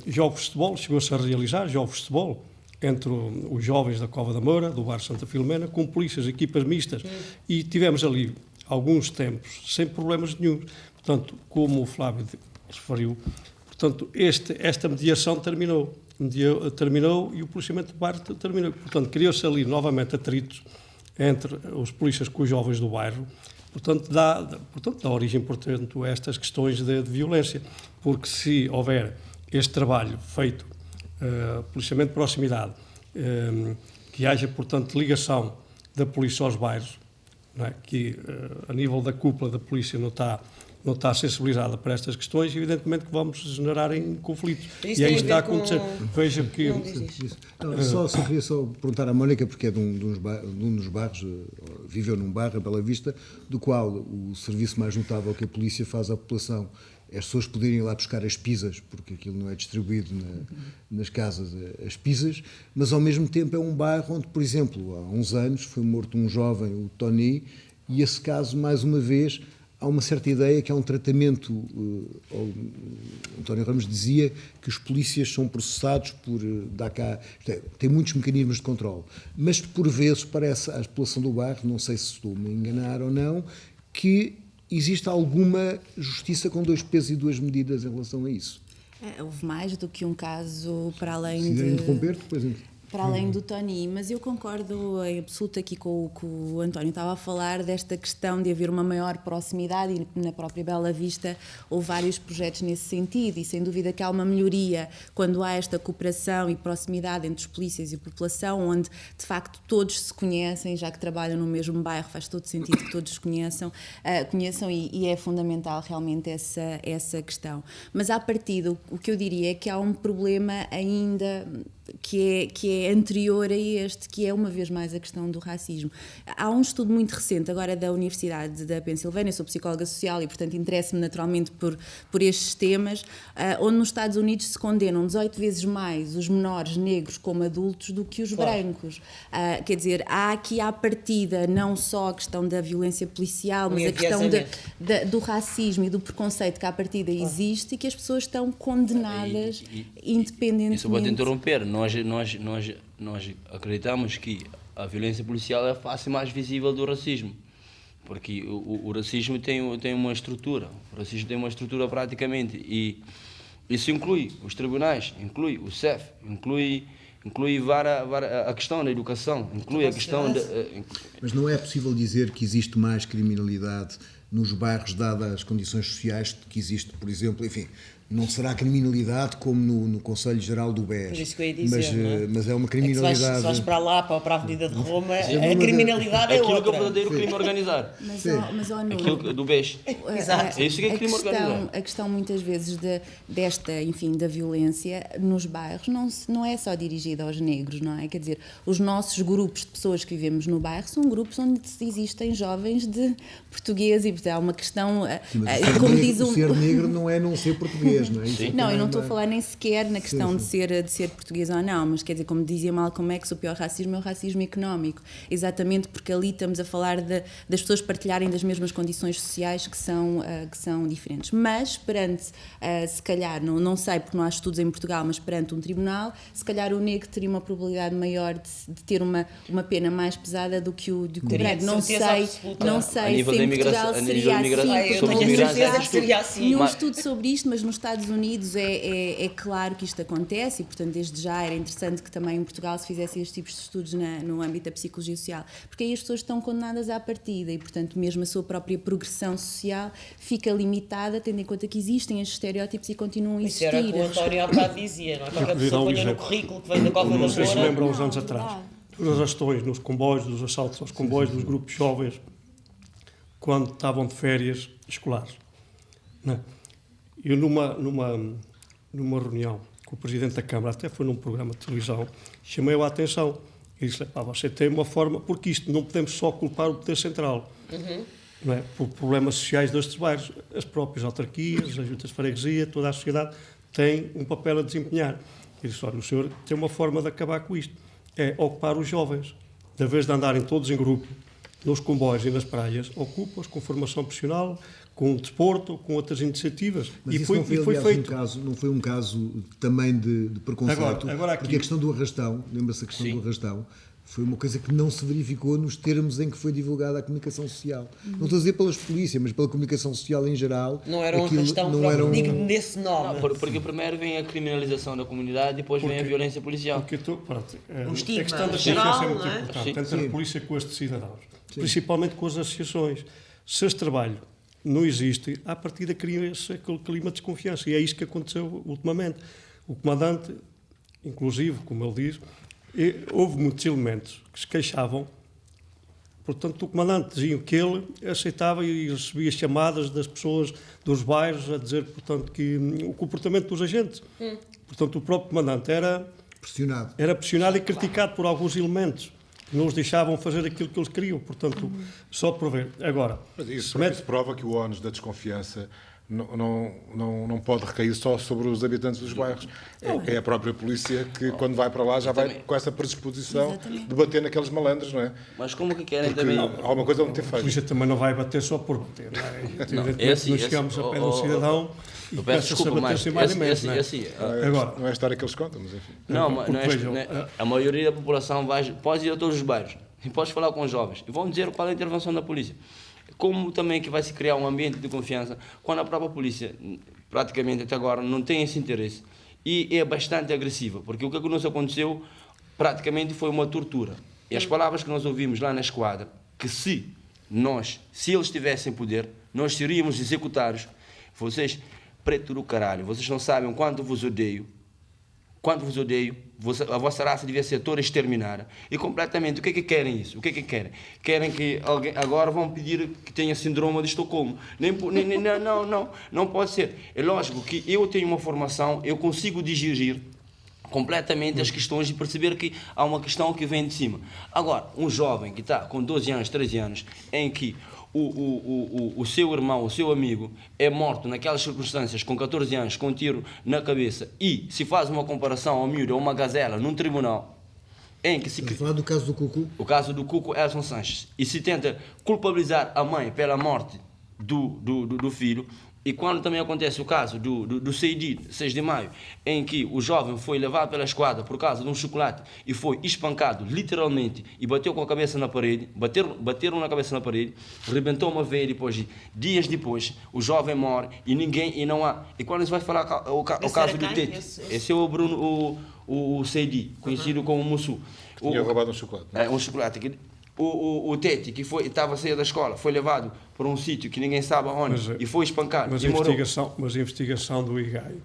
jogos de futebol, chegou-se a realizar jogos de futebol entre os jovens da Cova da Moura, do bairro Santa Filomena, com polícias, equipas mistas, e tivemos ali alguns tempos sem problemas nenhum. Portanto, como o Flávio referiu, portanto, esta mediação terminou e o policiamento do bairro terminou. Portanto, criou-se ali novamente atritos entre os polícias com os jovens do bairro, portanto, dá origem, portanto, a estas questões de violência, porque se houver este trabalho feito, policiamento de proximidade, que haja, portanto, ligação da polícia aos bairros, não é? Que a nível da cúpula da polícia não está sensibilizada para estas questões, evidentemente que vamos generar em conflitos. Isso e aí tem a está a ver com- acontecer. Veja que... Só queria perguntar à Mónica, porque é de um dos bairros, viveu num bairro, a Bela Vista, do qual o serviço mais notável que a polícia faz à população é as pessoas poderem ir lá buscar as pizzas, porque aquilo não é distribuído nas casas, as pizzas, mas ao mesmo tempo é um bairro onde, por exemplo, há uns anos foi morto um jovem, o Tony, e esse caso, mais uma vez, há uma certa ideia que há um tratamento. António Ramos dizia que os polícias são processados por dar cá. Tem muitos mecanismos de controle, mas por vezes parece à população do bairro, não sei se estou-me a enganar ou não, que existe alguma justiça com 2 pesos e 2 medidas em relação a isso. Houve mais do que um caso para além Se quiserem interromper, depois... para além do Tony, mas eu concordo em absoluto aqui com o que o António estava a falar, desta questão de haver uma maior proximidade, e na própria Bela Vista houve vários projetos nesse sentido, e sem dúvida que há uma melhoria quando há esta cooperação e proximidade entre os polícias e a população, onde de facto todos se conhecem, já que trabalham no mesmo bairro, faz todo sentido que todos se conheçam e é fundamental realmente essa questão. Mas à partida, o que eu diria é que há um problema ainda que é anterior a este, que é uma vez mais a questão do racismo. Há um estudo muito recente, agora da Universidade da Pensilvânia, eu sou psicóloga social e, portanto, interesso-me naturalmente por estes temas, onde nos Estados Unidos se condenam 18 vezes mais os menores negros como adultos do que os brancos. Quer dizer, há aqui à partida não só a questão da violência policial, mas a questão do racismo e do preconceito que à partida existe e que as pessoas estão condenadas independentemente... Isso pode interromper. Nós acreditamos que a violência policial é a face mais visível do racismo, porque o racismo tem uma estrutura, praticamente, e isso inclui os tribunais, inclui o CEF, inclui a questão da educação, inclui a questão de... Mas não é possível dizer que existe mais criminalidade nos bairros, dadas as condições sociais que existe, por exemplo, enfim... Não será criminalidade como no Conselho Geral do BES. Por isso que eu ia dizer, mas é uma criminalidade... Se vais para lá, para a Avenida de Roma, a criminalidade é outra. Aquilo que é o verdadeiro crime organizado. Mas aquilo do BES. Exato. É isso que é crime organizado. A questão muitas vezes da violência nos bairros não é só dirigida aos negros, não é? Quer dizer, os nossos grupos de pessoas que vivemos no bairro são grupos onde existem jovens de português e portanto, há uma questão... como diz o ser negro não é não ser português. Não, eu não estou a falar nem sequer na questão de ser português ou não, mas quer dizer, como dizia Malcolm X, o pior racismo é o racismo económico, exatamente porque ali estamos a falar das pessoas partilharem das mesmas condições sociais que são diferentes. Mas perante, se calhar, não sei porque não há estudos em Portugal, mas perante um tribunal, se calhar o negro teria uma probabilidade maior de ter uma pena mais pesada do que o branco. Não sei se em Portugal seria assim. Nenhum estudo sobre isto, mas nos Estados Unidos é claro que isto acontece e, portanto, desde já era interessante que também em Portugal se fizessem estes tipos de estudos no âmbito da psicologia social, porque aí as pessoas estão condenadas à partida e, portanto, mesmo a sua própria progressão social fica limitada, tendo em conta que existem estes estereótipos e continuam a existir. Isso era o que o António há bocado dizia, não é? Qualquer pessoa ponha no currículo que vem da Cova da Moura. Não sei se lembram uns anos atrás, nas arrastões, nos comboios, dos assaltos aos comboios dos grupos jovens, quando estavam de férias escolares. Não. Eu, numa reunião com o Presidente da Câmara, até foi num programa de televisão, chamei-o a atenção e disse: você tem uma forma, porque isto não podemos só culpar o poder central, não é? Por problemas sociais destes bairros. As próprias autarquias, as juntas de freguesia, toda a sociedade tem um papel a desempenhar. E disse: olha, o senhor tem uma forma de acabar com isto, é ocupar os jovens, da vez de andarem todos em grupo, nos comboios e nas praias, ocupa-os com formação profissional, com desporto, com outras iniciativas. Mas e isso foi feito. Não foi um caso também de preconceito? Agora aqui... Porque a questão do arrastão, lembra-se a questão do arrastão, Foi uma coisa que não se verificou nos termos em que foi divulgada a comunicação social. Não estou a dizer pelas polícias, mas pela comunicação social em geral. Não era uma questão nesse nome. Porque primeiro vem a criminalização da comunidade, depois vem a violência policial. Porque Um estigma a questão da geral, confiança é muito não é? importante, tanto a polícia com os cidadãos, principalmente com as associações. Se esse trabalho não existe, à partida cria-se aquele clima de desconfiança, e é isso que aconteceu ultimamente. O comandante, inclusive, como ele diz, houve muitos elementos que se queixavam. Portanto, o comandante dizia que ele aceitava e recebia chamadas das pessoas dos bairros a dizer, portanto, que o comportamento dos agentes. Portanto, o próprio comandante era pressionado e criticado por alguns elementos que não os deixavam fazer aquilo que eles queriam. Portanto, só por ver. Agora, mas isso prova que o ónus da desconfiança não pode recair só sobre os habitantes dos bairros. É a própria polícia que, quando vai para lá, já vai com essa predisposição de bater naqueles malandros, não é? Mas como que querem porque também... alguma coisa vão ter feito. A polícia também não vai bater só por bater. Nós chegamos a pé do cidadão e começa-se a bater sem mais nem menos. Não é a história que eles contam, mas enfim. A maioria da população pode ir a todos os bairros e pode falar com os jovens e vão dizer qual é a intervenção da polícia. Como também que vai se criar um ambiente de confiança quando a própria polícia, praticamente até agora, não tem esse interesse e é bastante agressiva, porque o que nos aconteceu praticamente foi uma tortura. E as palavras que nós ouvimos lá na esquadra, que se eles tivessem poder, nós seríamos executados. Vocês, preto do caralho, vocês não sabem o quanto vos odeio, a vossa raça devia ser toda exterminada. E completamente, o que é que querem isso? O que é que querem? Querem que alguém, agora vão pedir que tenha síndrome de Estocolmo. Não pode ser. É lógico que eu tenho uma formação, eu consigo digerir completamente as questões e perceber que há uma questão que vem de cima. Agora, um jovem que está com 12 anos, 13 anos, em que o seu irmão, o seu amigo, é morto naquelas circunstâncias com 14 anos, com um tiro na cabeça, e se faz uma comparação ao miúdo, a uma gazela, num tribunal, em que se... Estás a falar do caso do Cuco? O caso do Cuco Elson Sanches. E se tenta culpabilizar a mãe pela morte do filho. E quando também acontece o caso do Seidi, 6 de maio, em que o jovem foi levado pela esquadra por causa de um chocolate e foi espancado, literalmente, e bateu com a cabeça na parede, bateram na cabeça na parede, rebentou uma veia, dias depois, o jovem morre e não há... E quando se vai falar o caso do Tete, esse é o Bruno, o Seidi, conhecido como Mussu. Tinha roubado um chocolate. Um chocolate. O Tete, que estava a sair da escola, foi levado para um sítio que ninguém sabe onde e foi espancado. Mas a investigação do IGAI,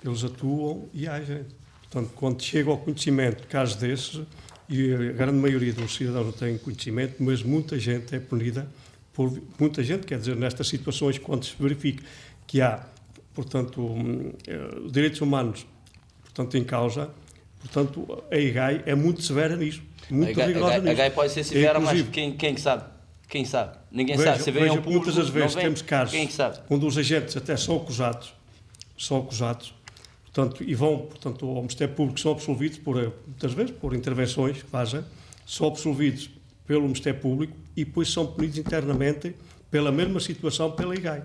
eles atuam e agem. Portanto, quando chega ao conhecimento de casos desses, e a grande maioria dos cidadãos não tem conhecimento, mas muita gente é punida por... Muita gente, quer dizer, nestas situações, quando se verifica que há, portanto, direitos humanos, portanto, em causa, portanto, a IGAI é muito severa nisso. Muito rigorosa nisso. A GAI pode ser severa, mas quem sabe? Quem sabe? Ninguém sabe. Se vem ao público, muitas das vezes temos casos quem sabe? onde os agentes até são acusados, portanto, e vão, portanto, ao Ministério Público, são absolvidos, muitas vezes, por intervenções que fazem, são absolvidos pelo Ministério Público e depois são punidos internamente pela mesma situação pela IGAI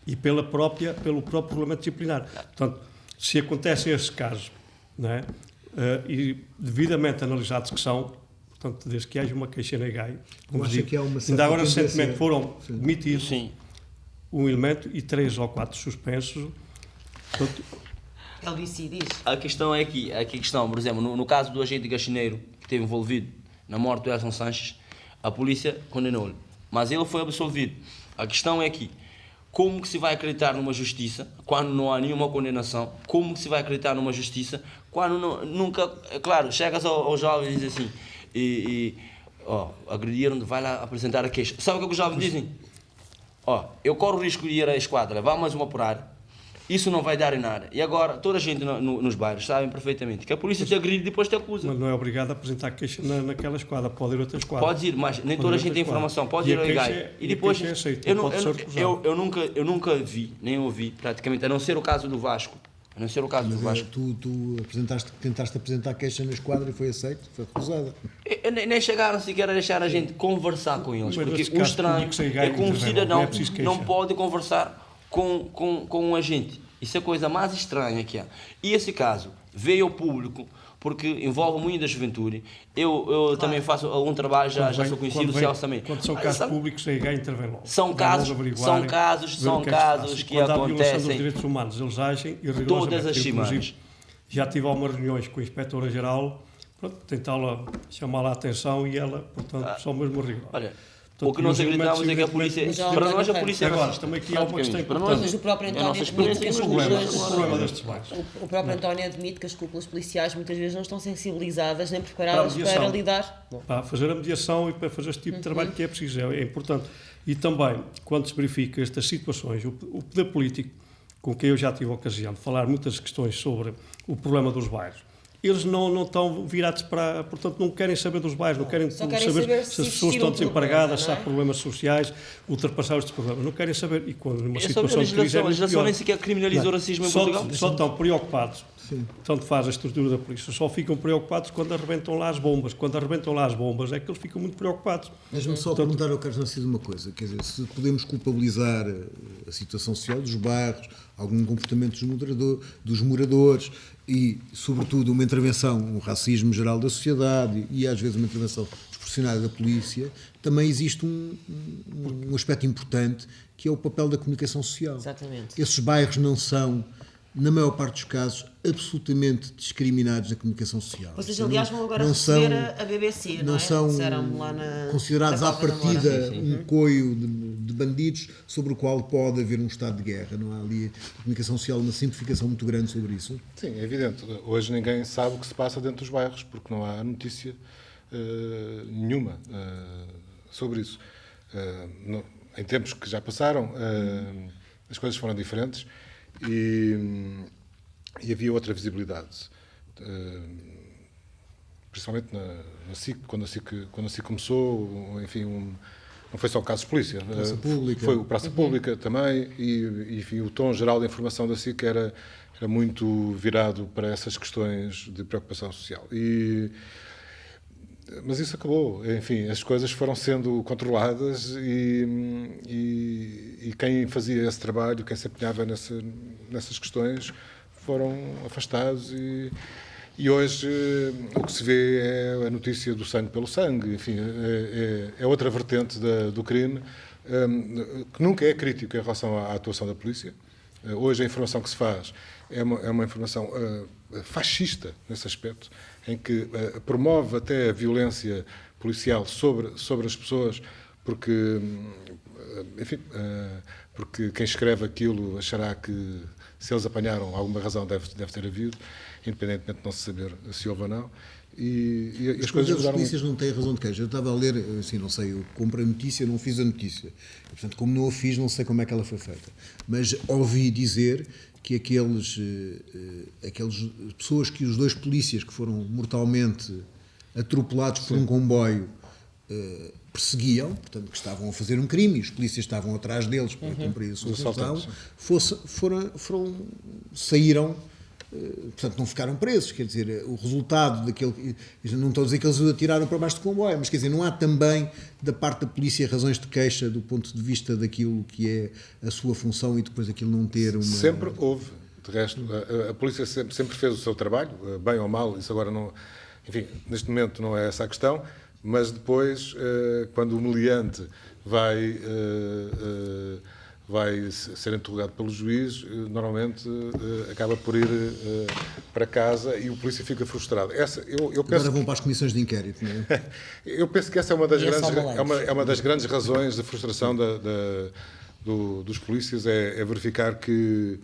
e pelo próprio regulamento disciplinar. Portanto, se acontecem esses casos, não é? E devidamente analisados que são, portanto, desde que haja uma queixa na IGAI, como digo, que há uma ainda agora recentemente foram demitidos um elemento e 3 ou 4 suspensos. Portanto, a questão é que, por exemplo, no caso do agente gaxineiro que esteve envolvido na morte do Elson Sanches, a polícia condenou-lhe, mas ele foi absolvido. A questão é que como que se vai acreditar numa justiça quando não há nenhuma condenação? Como que se vai acreditar numa justiça quando nunca... Claro, chegas aos jovens e dizes assim, agrediram, vai lá apresentar a queixa. Sabe o que os jovens dizem? Eu corro o risco de ir à esquadra, levar mais uma porrada, isso não vai dar em nada. E agora, toda a gente nos bairros sabem perfeitamente que a polícia te agride e depois te acusa. Mas não é obrigado a apresentar queixa naquela esquadra, pode ir a outra esquadra. Pode ir, mas nem toda a gente tem informação, pode ir ao IGAI. E depois, eu nunca vi, nem ouvi, praticamente, a não ser o caso do Vasco. Tu tentaste apresentar queixa na esquadra e foi aceito? Foi recusada? Nem chegaram sequer a deixar a gente conversar com eles, porque um estranho, com um cidadão, não pode conversar com um agente. Isso é a coisa mais estranha que há. E esse caso veio ao público porque envolve muito da juventude. Eu também faço algum trabalho, já sou conhecido, o Celso também. Quando são casos públicos, a EGA intervém logo. São casos que quando há violação dos acontecem direitos humanos, eles agem e todas as semanas. Já tive algumas reuniões com a Inspetora-Geral, tentá-la chamar a atenção e ela, portanto, são mesmo rigorosos. Olha, o que nós acreditamos é que a polícia... Para nós a polícia é agora, também aqui há uma questão importante. Mas o próprio António admite que as o próprio António admite que as cúpulas policiais muitas vezes não estão sensibilizadas nem preparadas para lidar. Para fazer a mediação e para fazer este tipo de trabalho que é preciso, é importante. E também, quando se verifica estas situações, o poder político, com quem eu já tive a ocasião de falar muitas questões sobre o problema dos bairros, eles não estão virados para... Portanto, não querem saber dos bairros, não querem saber se as pessoas estão desempregadas, se há problemas sociais, ultrapassar estes problemas. Não querem saber. E quando numa situação de crise... A legislação nem sequer criminaliza o racismo em Portugal. Só estão preocupados. Sim. Tanto faz a estrutura da polícia. Só ficam preocupados quando arrebentam lá as bombas. Quando arrebentam lá as bombas é que eles ficam muito preocupados. Deixa-me só perguntar ao Carlos Narciso uma coisa. Quer dizer, se podemos culpabilizar a situação social dos bairros, algum comportamento dos moradores e, sobretudo, uma intervenção, um racismo geral da sociedade e, às vezes, uma intervenção desproporcionada da polícia, também existe um aspecto importante que é o papel da comunicação social. Exatamente. Esses bairros não são, na maior parte dos casos, absolutamente discriminados na comunicação social. Vocês, aliás, vão agora receber a BBC, não é? São lá considerados à partida um coio de bandidos sobre o qual pode haver um estado de guerra. Não há ali a comunicação social uma simplificação muito grande sobre isso? Sim, é evidente. Hoje ninguém sabe o que se passa dentro dos bairros, porque não há notícia nenhuma sobre isso. Em tempos que já passaram, as coisas foram diferentes e havia outra visibilidade. Principalmente na SIC, quando a SIC começou, enfim, não foi só o caso de polícia, foi o Praça Pública também, e enfim, o tom geral da informação da SIC era muito virado para essas questões de preocupação social. Mas isso acabou. Enfim, as coisas foram sendo controladas e quem fazia esse trabalho, quem se empenhava nessas questões, foram afastados e hoje o que se vê é a notícia do sangue pelo sangue. Enfim, é outra vertente do crime que nunca é crítico em relação à atuação da polícia. Hoje a informação que se faz é uma informação fascista nesse aspecto, em que promove até a violência policial sobre as pessoas, porque, enfim, porque quem escreve aquilo achará que se eles apanharam alguma razão deve ter havido, independentemente de não se saber se houve ou não. E as coisas mudaram. As polícias não têm razão de queixa. Eu estava a ler, assim, não sei, eu comprei a notícia, não fiz a notícia. E, portanto, como não a fiz, não sei como é que ela foi feita. Mas ouvi dizer que aquelas pessoas, que os dois polícias que foram mortalmente atropelados por um comboio perseguiam, portanto, que estavam a fazer um crime, e os polícias estavam atrás deles para cumprir a sua função, saíram, portanto, não ficaram presos. Quer dizer, o resultado daquele... Não estou a dizer que eles atiraram para baixo do comboio, mas quer dizer, não há também da parte da polícia razões de queixa do ponto de vista daquilo que é a sua função e depois aquilo não ter uma... Sempre houve. De resto, a polícia sempre fez o seu trabalho, bem ou mal, isso agora não... Enfim, neste momento não é essa a questão, mas depois, quando o meliante vai ser interrogado pelo juiz, normalmente acaba por ir para casa e o polícia fica frustrado. Agora vão para as comissões de inquérito, não é? Eu penso que essa é uma das grandes razões da frustração dos polícias, é verificar que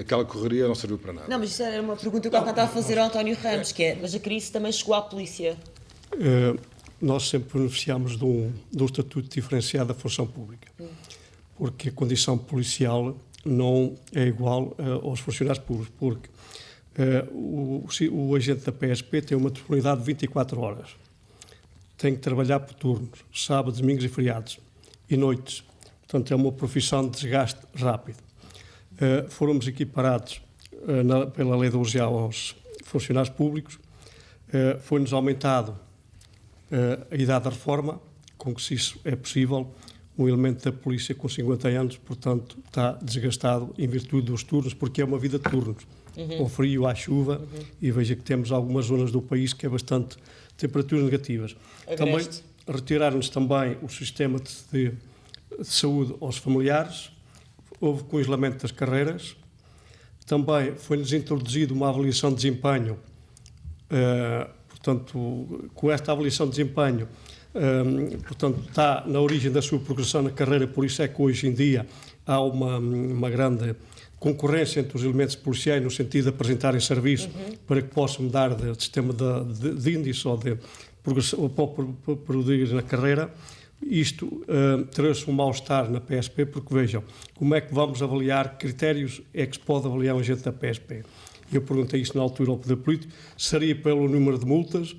aquela correria não serviu para nada. Não, mas isso era uma pergunta que eu estava a fazer ao António Ramos, que é, mas a crise também chegou à polícia? Nós sempre beneficiámos de um estatuto diferenciado da função pública. Porque a condição policial não é igual aos funcionários públicos, porque o agente da PSP tem uma disponibilidade de 24 horas. Tem que trabalhar por turnos, sábados, domingos e feriados, e noites. Portanto, é uma profissão de desgaste rápido. Fomos equiparados pela lei do urgel aos funcionários públicos, foi-nos aumentado a idade da reforma, com que se isso é possível, um elemento da polícia com 50 anos, portanto, está desgastado em virtude dos turnos, porque é uma vida de turnos. Ao frio, à chuva, e veja que temos algumas zonas do país que é bastante temperaturas negativas. Também retiraram-nos também o sistema de saúde aos familiares, houve congelamento das carreiras, também foi-nos introduzido uma avaliação de desempenho, portanto, com esta avaliação de desempenho, portanto, está na origem da sua progressão na carreira, por isso é que hoje em dia há uma grande concorrência entre os elementos policiais no sentido de apresentarem serviço para que possam mudar de sistema de índice ou de progressão, para progredir na carreira. Isto trouxe um mal-estar na PSP, porque vejam, como é que vamos avaliar, critérios é que se pode avaliar um agente da PSP? Eu perguntei isso na altura ao Poder Político, seria pelo número de multas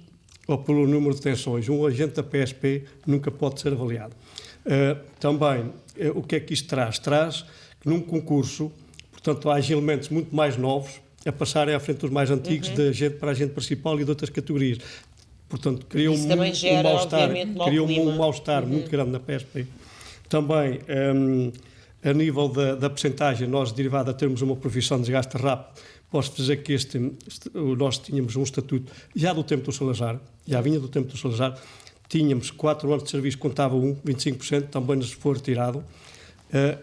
ou pelo número de detenções. Um agente da PSP nunca pode ser avaliado. Também, o que é que isto traz? Traz que num concurso, portanto, há elementos muito mais novos a passarem à frente dos mais antigos, de agente para agente principal e de outras categorias. Portanto, criou um mal-estar muito grande na PSP. Também, a nível da percentagem, nós, derivado a termos uma profissão de desgaste rápido, posso dizer que nós tínhamos um estatuto já do tempo do Salazar, já vinha do tempo do Salazar, tínhamos 4 anos de serviço, contava 25%, também nos foi retirado.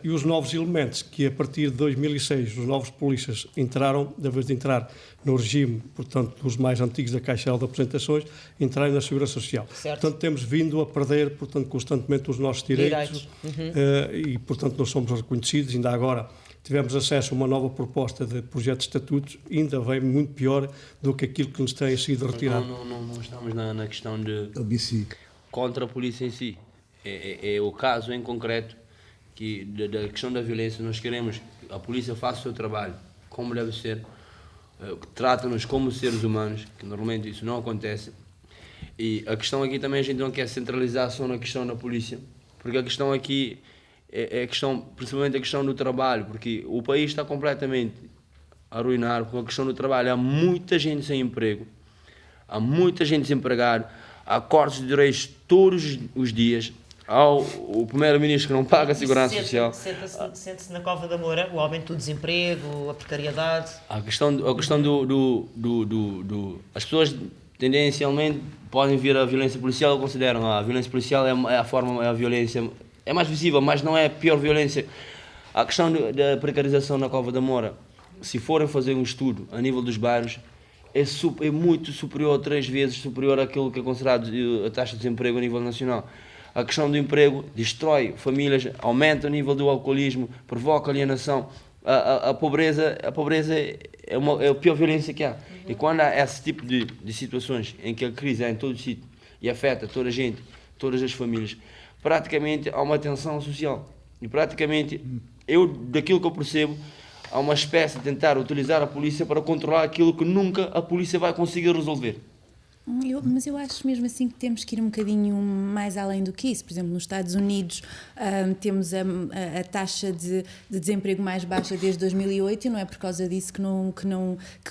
E os novos elementos, que a partir de 2006 os novos polícias entraram, de vez de entrar no regime, portanto, dos mais antigos da Caixa Geral de Apresentações, entrarem na Segurança Social. Certo. Portanto, temos vindo a perder, portanto, constantemente os nossos direitos. E, portanto, não somos reconhecidos. Ainda agora tivemos acesso a uma nova proposta de projeto de estatutos, ainda vem muito pior do que aquilo que nos tem sido retirado. Não estamos na questão de contra a polícia em si. É o caso em concreto que da questão da violência. Nós queremos que a polícia faça o seu trabalho como deve ser, trata-nos como seres humanos, que normalmente isso não acontece. E a questão aqui também, a gente não quer centralizar só na questão da polícia, porque a questão aqui é a questão, principalmente a questão do trabalho, porque o país está completamente arruinado com a questão do trabalho. Há muita gente sem emprego, há muita gente desempregada, há cortes de direitos todos os dias. O primeiro-ministro que não paga a segurança social. Sente-se na cova da Moura o aumento do desemprego, a precariedade. A questão as pessoas tendencialmente podem ver a violência policial, consideram a violência policial é a violência, é mais visível, mas não é a pior violência. A questão da precarização na cova da Moura, se forem fazer um estudo a nível dos bairros, é muito superior, 3 vezes superior àquilo que é considerado a taxa de desemprego a nível nacional. A questão do emprego destrói famílias, aumenta o nível do alcoolismo, provoca alienação. A pobreza é a pior violência que há. E quando há esse tipo de situações em que a crise é em todo o sítio e afeta toda a gente, todas as famílias, praticamente há uma tensão social. E praticamente, daquilo que eu percebo, há uma espécie de tentar utilizar a polícia para controlar aquilo que nunca a polícia vai conseguir resolver. Mas eu acho mesmo assim que temos que ir um bocadinho mais além do que isso. Por exemplo, nos Estados Unidos temos a taxa de desemprego mais baixa desde 2008 e não é por causa disso que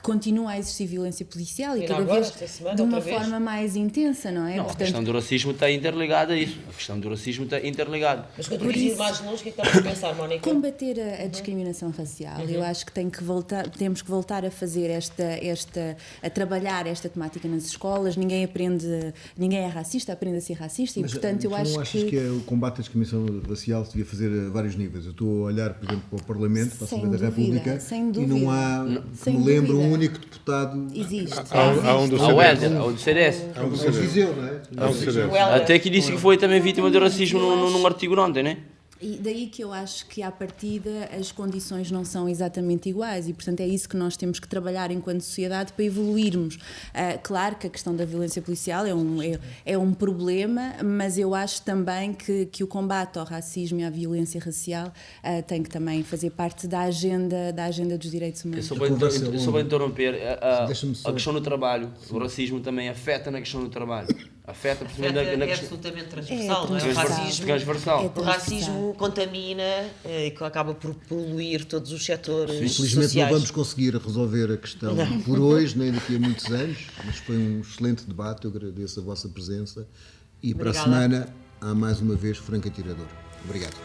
continua a existir violência policial e cada vez de uma forma mais intensa, não é? Não, portanto, a questão do racismo está interligada a isso. A questão do racismo está interligada. Mas quando ir mais longe, o que é que estamos a pensar, Mónica? Combater a discriminação racial. Eu acho que temos que voltar a fazer a trabalhar esta temática nas escolas. Ninguém é racista, aprende a ser racista. Mas, e portanto eu acho não achas que o combate à discriminação racial se devia fazer a vários níveis? Eu estou a olhar, por exemplo, para o Parlamento, para a Assembleia da República, e não há, que me lembro, um único deputado. Existe. Há um do CDS. Há um do Viseu, não é? Até que disse que foi também vítima de racismo num artigo ontem, não é? E daí que eu acho que, à partida, as condições não são exatamente iguais e, portanto, é isso que nós temos que trabalhar enquanto sociedade para evoluirmos. Claro que a questão da violência policial é um problema, mas eu acho também que o combate ao racismo e à violência racial tem que também fazer parte da agenda dos direitos humanos. Só para interromper, a questão do trabalho, o racismo também afeta na questão do trabalho. Afeta absolutamente transversal, não é? O racismo contamina e acaba por poluir todos os setores Infelizmente sociais. não vamos conseguir resolver a questão por hoje, nem daqui a muitos anos, mas foi um excelente debate, eu agradeço a vossa presença e para a semana há mais uma vez Franco Atirador. Obrigado.